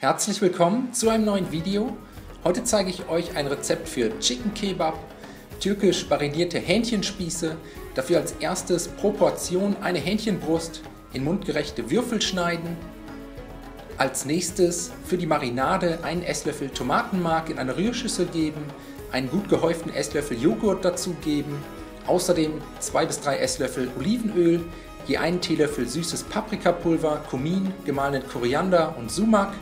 Herzlich willkommen zu einem neuen Video. Heute zeige ich euch ein Rezept für Chicken Kebab, türkisch marinierte Hähnchenspieße. Dafür als erstes pro Portion eine Hähnchenbrust in mundgerechte Würfel schneiden. Als nächstes für die Marinade einen Esslöffel Tomatenmark in eine Rührschüssel geben, einen gut gehäuften Esslöffel Joghurt dazugeben, außerdem 2 bis 3 Esslöffel Olivenöl, je einen Teelöffel süßes Paprikapulver, Kumin, gemahlenen Koriander und Sumak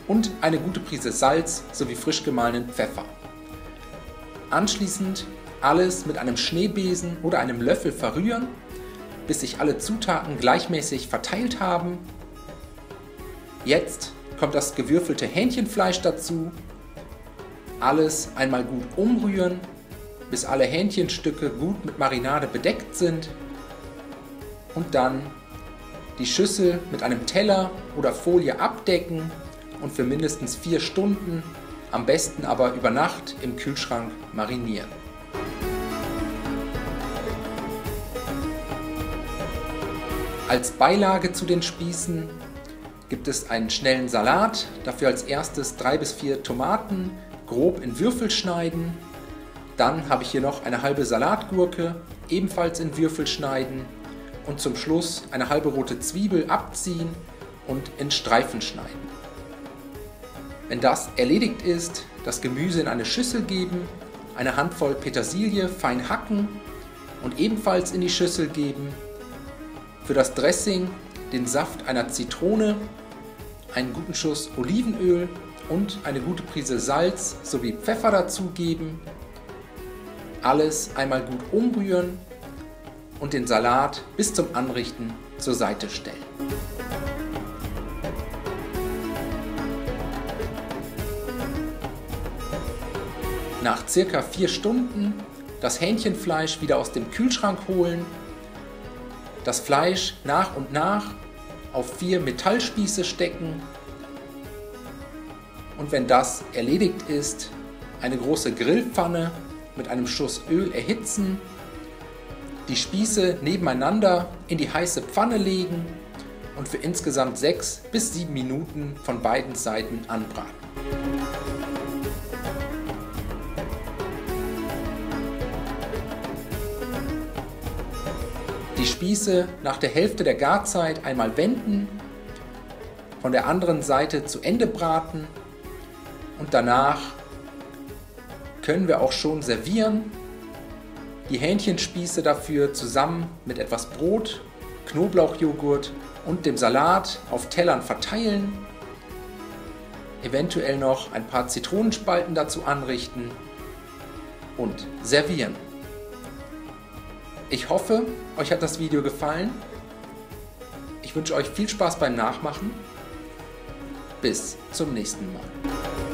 und eine gute Prise Salz sowie frisch gemahlenen Pfeffer. Anschließend alles mit einem Schneebesen oder einem Löffel verrühren, bis sich alle Zutaten gleichmäßig verteilt haben. Jetzt kommt das gewürfelte Hähnchenfleisch dazu. Alles einmal gut umrühren, bis alle Hähnchenstücke gut mit Marinade bedeckt sind. Und dann die Schüssel mit einem Teller oder Folie abdecken und für mindestens 4 Stunden, am besten aber über Nacht im Kühlschrank marinieren. Als Beilage zu den Spießen gibt es einen schnellen Salat, dafür als erstes 3 bis 4 Tomaten grob in Würfel schneiden. Dann habe ich hier noch eine halbe Salatgurke, ebenfalls in Würfel schneiden und zum Schluss eine halbe rote Zwiebel abziehen und in Streifen schneiden. Wenn das erledigt ist, das Gemüse in eine Schüssel geben, eine Handvoll Petersilie fein hacken und ebenfalls in die Schüssel geben. Für das Dressing den Saft einer Zitrone, einen guten Schuss Olivenöl und eine gute Prise Salz sowie Pfeffer dazugeben. Alles einmal gut umrühren und den Salat bis zum Anrichten zur Seite stellen. Nach circa 4 Stunden das Hähnchenfleisch wieder aus dem Kühlschrank holen, das Fleisch nach und nach auf 4 Metallspieße stecken und wenn das erledigt ist, eine große Grillpfanne mit einem Schuss Öl erhitzen, die Spieße nebeneinander in die heiße Pfanne legen und für insgesamt 6 bis 7 Minuten von beiden Seiten anbraten. Die Spieße nach der Hälfte der Garzeit einmal wenden, von der anderen Seite zu Ende braten und danach können wir auch schon servieren. Die Hähnchenspieße dafür zusammen mit etwas Brot, Knoblauchjoghurt und dem Salat auf Tellern verteilen, eventuell noch ein paar Zitronenspalten dazu anrichten und servieren. Ich hoffe, euch hat das Video gefallen. Ich wünsche euch viel Spaß beim Nachmachen. Bis zum nächsten Mal.